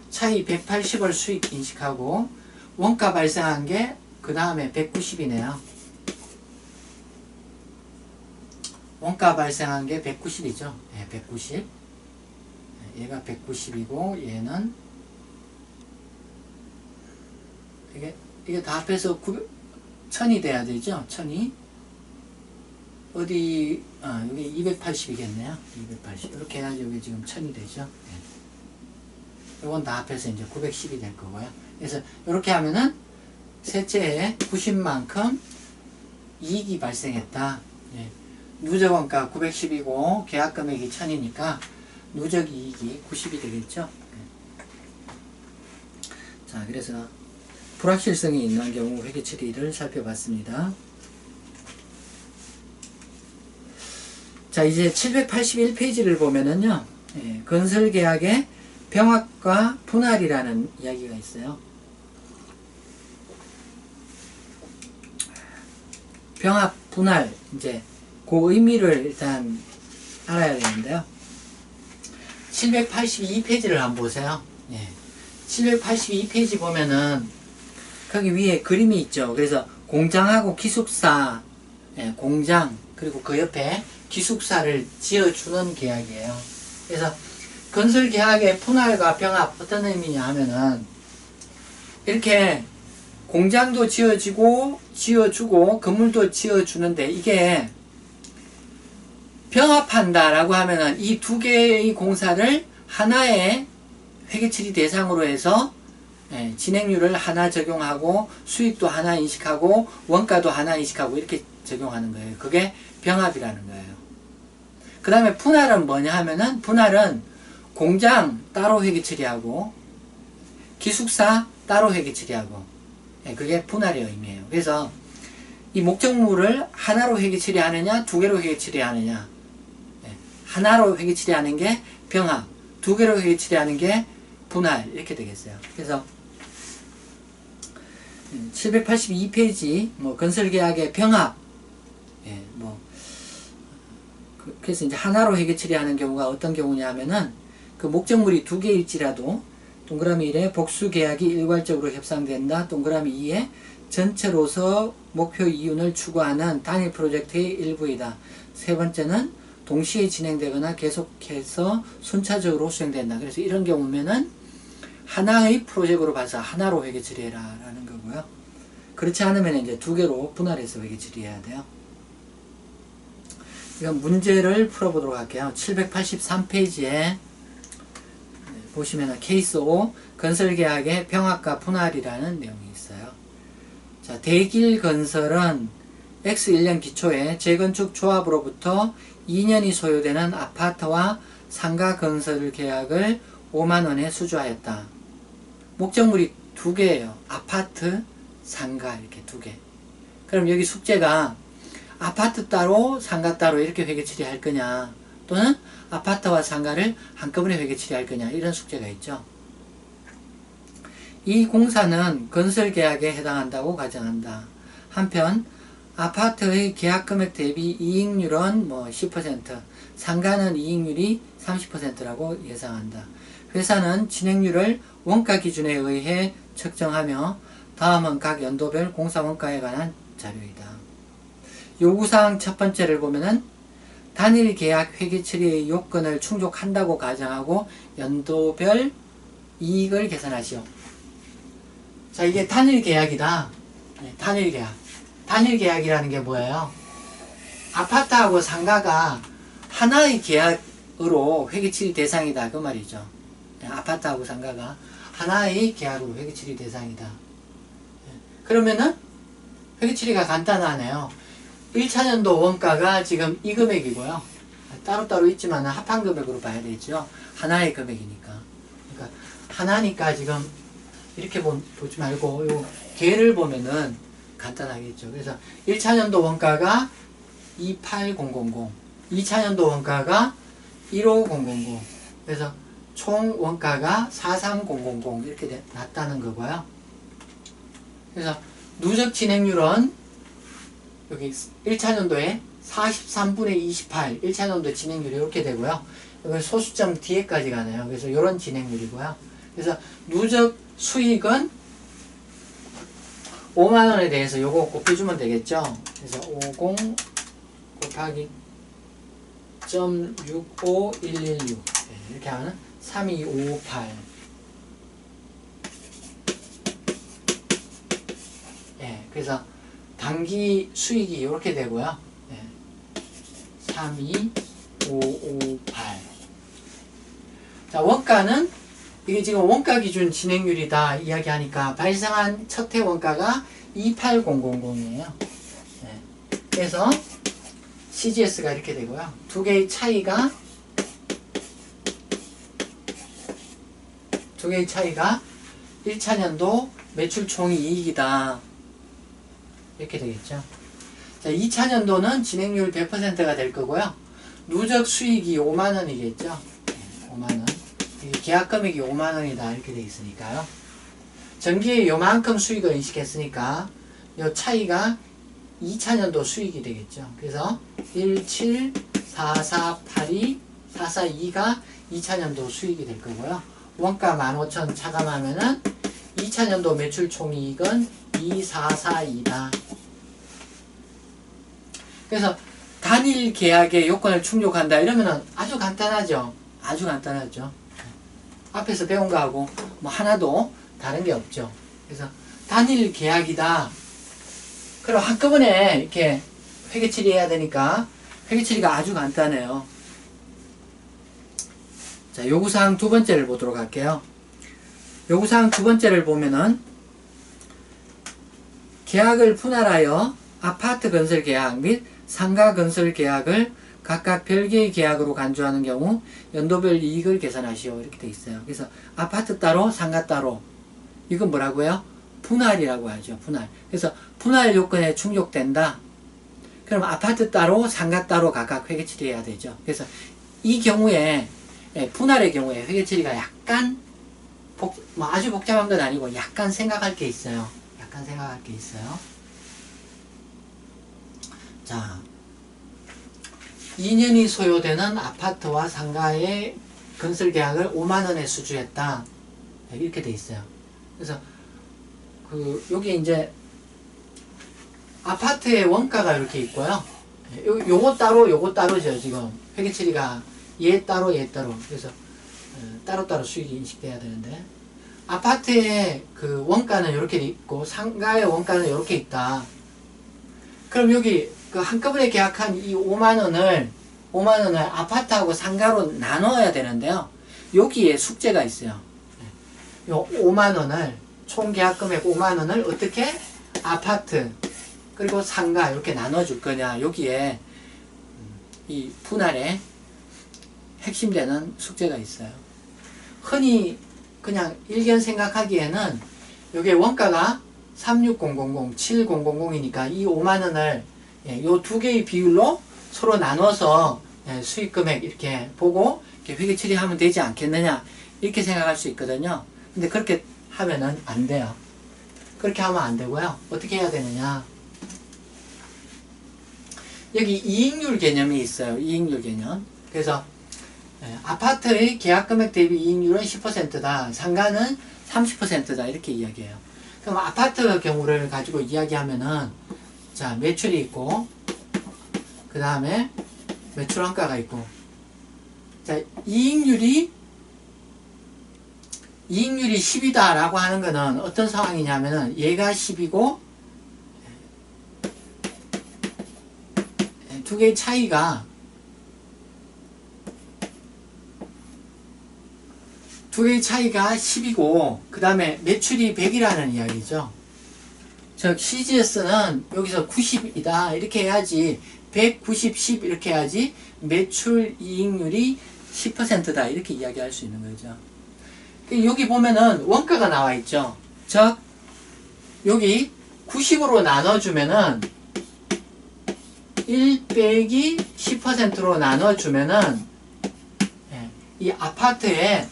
차이 180을 수익 인식하고 원가 발생한 게 그 다음에 190이네요. 원가 발생한 게 190이죠. 190. 얘가 190이고 얘는 이게 다 합해서 1000이 돼야 되죠. 1000이 어디 여기 280이겠네요. 280 이렇게 해야지 여기 지금 1000이 되죠. 이건 다 합해서 이제 910이 될 거고요. 그래서 이렇게 하면은 셋째에 90만큼 이익이 발생했다. 누적 원가 910이고 계약 금액이 1000이니까 누적 이익이 90이 되겠죠. 자, 그래서 불확실성이 있는 경우 회계 처리를 살펴봤습니다. 자, 이제 781페이지를 보면은요, 건설계약의 병합과 분할이라는 이야기가 있어요. 병합, 분할, 이제 그 의미를 일단 알아야 되는데요. 782페이지를 한번 보세요. 782페이지 보면은 거기 위에 그림이 있죠. 그래서 공장하고 기숙사, 공장, 그리고 그 옆에 기숙사를 지어주는 계약이에요. 그래서 건설 계약의 분할과 병합 어떤 의미냐 하면은 이렇게 공장도 지어주고 건물도 지어주는데 이게 병합한다라고 하면은 이 두 개의 공사를 하나의 회계처리 대상으로 해서 진행률을 하나 적용하고 수익도 하나 인식하고 원가도 하나 인식하고 이렇게 적용하는 거예요. 그게 병합이라는 거예요. 그 다음에 분할은 뭐냐 하면은 분할은 공장 따로 회계처리하고 기숙사 따로 회계처리하고 그게 분할의 의미예요. 그래서 이 목적물을 하나로 회계처리하느냐 두 개로 회계처리하느냐 하나로 회계처리하는 게 병합, 두 개로 회계처리하는 게 분할 이렇게 되겠어요. 그래서 782페이지 건설계약의 병합 그래서 이제 하나로 회계처리하는 경우가 어떤 경우냐면은 그 목적물이 두 개일지라도 동그라미 1에 복수계약이 일괄적으로 협상된다. 동그라미 2에 전체로서 목표 이윤을 추구하는 단일 프로젝트의 일부이다. 세 번째는 동시에 진행되거나 계속해서 순차적으로 수행된다. 그래서 이런 경우면은 하나의 프로젝트로 봐서 하나로 회계 처리해라 라는 거고요. 그렇지 않으면 이제 두 개로 분할해서 회계 처리해야 돼요. 이건 문제를 풀어보도록 할게요. 783페이지에 보시면 케이스 5 건설계약의 병합과 분할이라는 내용이 있어요. 자, 대길건설은 X1년 기초에 재건축 조합으로부터 2년이 소요되는 아파트와 상가 건설 계약을 5만원에 수주하였다. 목적물이 두 개예요. 아파트, 상가 이렇게 두 개. 그럼 여기 숙제가 아파트 따로 상가 따로 이렇게 회계 처리할 거냐 또는 아파트와 상가를 한꺼번에 회계 처리할 거냐 이런 숙제가 있죠. 이 공사는 건설계약에 해당한다고 가정한다. 한편 아파트의 계약금액 대비 이익률은 10%, 상가는 이익률이 30%라고 예상한다. 회사는 진행률을 원가 기준에 의해 측정하며 다음은 각 연도별 공사 원가에 관한 자료이다. 요구사항 첫 번째를 보면은 단일 계약 회계 처리의 요건을 충족한다고 가정하고 연도별 이익을 계산하시오. 자, 이게 단일 계약이다. 단일 계약. 단일 계약이라는 게 뭐예요? 아파트하고 상가가 하나의 계약으로 회계 처리 대상이다 그 말이죠. 아파트하고 상가가 하나의 계약으로 회계 처리 대상이다. 그러면은 회계 처리가 간단하네요. 1차년도 원가가 지금 이 금액이고요. 따로따로 있지만 합한 금액으로 봐야 되죠. 하나의 금액이니까. 그러니까 하나니까 지금 이렇게 보지 말고 요 개를 보면은 간단하겠죠. 그래서 1차년도 원가가 28000, 2차년도 원가가 15000, 그래서 총 원가가 43000 이렇게 났다는 거고요. 그래서 누적 진행률은 여기 1차년도에 43분의 28, 1차년도 진행률이 이렇게 되고요. 여기 소수점 뒤에까지 가네요. 그래서 이런 진행률이고요. 그래서 누적 수익은 5만원에 대해서 요거 곱해주면 되겠죠. 그래서 50 곱하기 0.65116 이렇게 하면 3258. 그래서 단기 수익이 이렇게 되고요. 32558. 자, 원가는 이게 지금 원가 기준 진행률이다 이야기하니까 발생한 첫 해 원가가 28000이에요. 그래서 CGS가 이렇게 되고요. 두 개의 차이가 1차년도 매출 총이 이익이다. 이렇게 되겠죠. 자, 2차년도는 진행률 100%가 될 거고요. 누적 수익이 5만원이겠죠. 5만원. 계약 금액이 5만원이다. 이렇게 돼 있으니까요. 전기에 요만큼 수익을 인식했으니까 요 차이가 2차년도 수익이 되겠죠. 그래서 174482442가 2차년도 수익이 될 거고요. 원가 15,000 차감하면은 2차년도 매출 총이익은 2442다. 그래서 단일 계약의 요건을 충족한다 이러면은 아주 간단하죠. 아주 간단하죠. 앞에서 배운 거하고 뭐 하나도 다른 게 없죠. 그래서 단일 계약이다. 그럼 한꺼번에 이렇게 회계 처리해야 되니까 회계 처리가 아주 간단해요. 자, 요구사항 두 번째를 보도록 할게요. 요구사항 두 번째를 보면은 계약을 분할하여 아파트 건설 계약 및 상가 건설 계약을 각각 별개의 계약으로 간주하는 경우 연도별 이익을 계산하시오. 이렇게 돼 있어요. 그래서 아파트 따로 상가 따로 이건 뭐라고요? 분할이라고 하죠. 분할. 그래서 분할 요건에 충족된다. 그럼 아파트 따로 상가 따로 각각 회계 처리해야 되죠. 그래서 이 경우에 분할의 경우에 회계 처리가 약간 뭐 아주 복잡한 건 아니고 약간 생각할 게 있어요. 약간 생각할 게 있어요. 자, 2년이 소요되는 아파트와 상가의 건설 계약을 5만원에 수주했다. 이렇게 돼 있어요. 그래서 여기 이제 아파트의 원가가 이렇게 있고요. 요거 따로죠. 지금 회계 처리가 얘 따로 그래서 따로따로 수익이 인식돼야 되는데 아파트의 그 원가는 이렇게 있고 상가의 원가는 이렇게 있다. 그럼 여기 그 한꺼번에 계약한 이 5만원을 아파트하고 상가로 나눠야 되는데요. 여기에 숙제가 있어요. 요 5만원을 총 계약 금액 5만원을 어떻게 아파트 그리고 상가 이렇게 나눠줄 거냐. 여기에 이 분할에 핵심되는 숙제가 있어요. 흔히 그냥 일견 생각하기에는 여기에 원가가 36000, 7000이니까 이 5만원을 요 두 개의 비율로 서로 나눠서 수익 금액 이렇게 보고 이렇게 회계 처리하면 되지 않겠느냐 이렇게 생각할 수 있거든요. 근데 그렇게 하면은 안 돼요. 그렇게 하면 안 되고요. 어떻게 해야 되느냐. 여기 이익률 개념이 있어요. 이익률 개념. 그래서 아파트의 계약금액 대비 이익률은 10%다. 상가는 30%다. 이렇게 이야기해요. 그럼 아파트 경우를 가지고 이야기하면은 자, 매출이 있고 그 다음에 매출 원가가 있고 자, 이익률이 10이다 라고 하는 거는 어떤 상황이냐면은 얘가 10이고 두 개의 차이가 두 개의 차이가 10이고 그 다음에 매출이 100이라는 이야기죠. 즉 CGS는 여기서 90이다 이렇게 해야지 190, 10 이렇게 해야지 매출 이익률이 10%다 이렇게 이야기할 수 있는 거죠. 여기 보면은 원가가 나와 있죠. 즉 여기 90으로 나눠주면은 1 빼기 10%로 나눠주면은 이 아파트의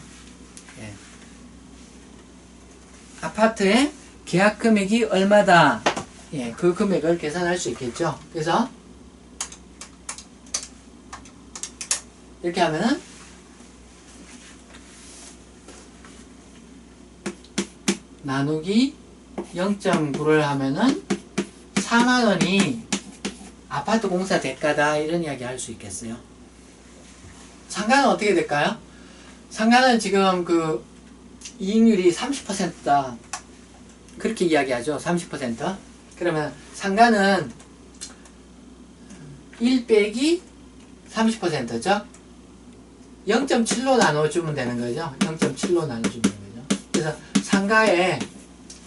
계약 금액이 얼마다, 그 금액을 계산할 수 있겠죠. 그래서 이렇게 하면은 나누기 0.9를 하면은 4만원이 아파트 공사 대가다, 이런 이야기 할 수 있겠어요. 상가는 어떻게 될까요? 상가는 지금 그 이익률이 30%다, 그렇게 이야기하죠. 30%. 그러면 상가는 1 빼기 30%죠. 0.7로 나눠주면 되는 거죠. 0.7로 나눠주면 되는 거죠. 그래서 상가의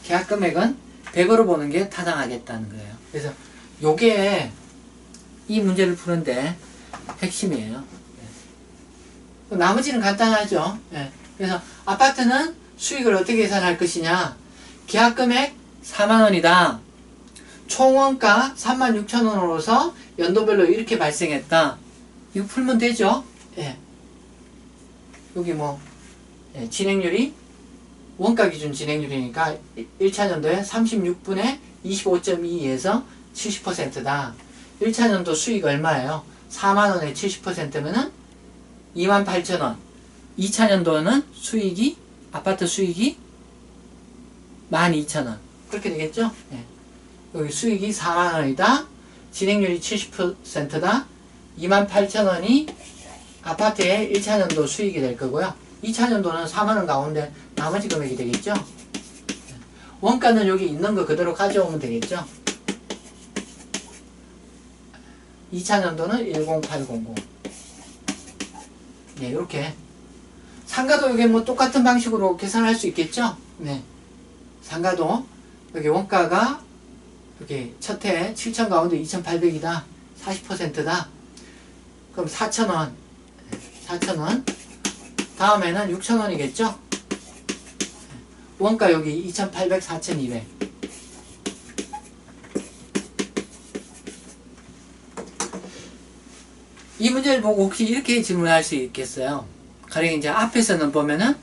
계약 금액은 100으로 보는 게 타당하겠다는 거예요. 그래서 요게 이 문제를 푸는데 핵심이에요. 나머지는 간단하죠. 그래서 아파트는 수익을 어떻게 계산할 것이냐. 계약금액 4만원이다. 총원가 36,000원으로서 연도별로 이렇게 발생했다. 이거 풀면 되죠. 여기 진행률이 원가 기준 진행률이니까 1차년도에 36분의 25.2에서 70%다. 1차년도 수익 얼마예요? 4만원에 70%면은 28,000원. 2차년도는 수익이, 아파트 수익이 12,000원. 그렇게 되겠죠? 여기 수익이 4만원이다. 진행률이 70%다. 28,000원이 아파트의 1차년도 수익이 될 거고요. 2차년도는 4만원 가운데 나머지 금액이 되겠죠? 원가는 여기 있는 거 그대로 가져오면 되겠죠? 2차년도는 10800. 이렇게. 상가도 이게 똑같은 방식으로 계산할 수 있겠죠? 상가도 여기 원가가 여기 첫 해 7,000 가운데 2,800이다. 40%다. 그럼 4,000원. 4,000원. 다음에는 6,000원이겠죠? 원가 여기 2,800, 4,200. 이 문제를 보고 혹시 이렇게 질문할 수 있겠어요. 가령 이제 앞에서는 보면은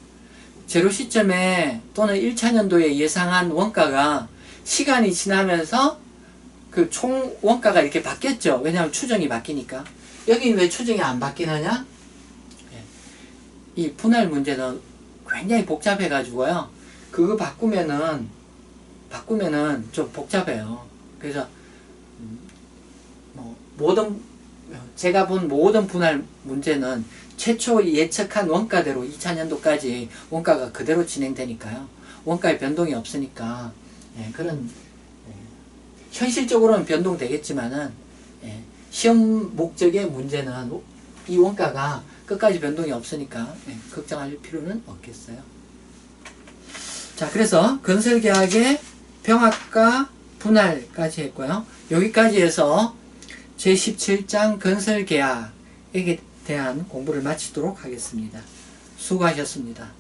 제로 시점에 또는 1차년도에 예상한 원가가 시간이 지나면서 그 총 원가가 이렇게 바뀌었죠. 왜냐하면 추정이 바뀌니까. 여기는 왜 추정이 안 바뀌느냐? 이 분할 문제는 굉장히 복잡해 가지고요. 그거 바꾸면은 좀 복잡해요. 그래서 제가 본 모든 분할 문제는 최초 예측한 원가대로 2차년도까지 원가가 그대로 진행되니까요. 원가에 변동이 없으니까 그런 현실적으로는 변동되겠지만은 시험 목적의 문제는 이 원가가 끝까지 변동이 없으니까 걱정할 필요는 없겠어요. 자, 그래서 건설계약의 병합과 분할까지 했고요. 여기까지 해서 제17장 건설계약에 대한 공부를 마치도록 하겠습니다. 수고하셨습니다.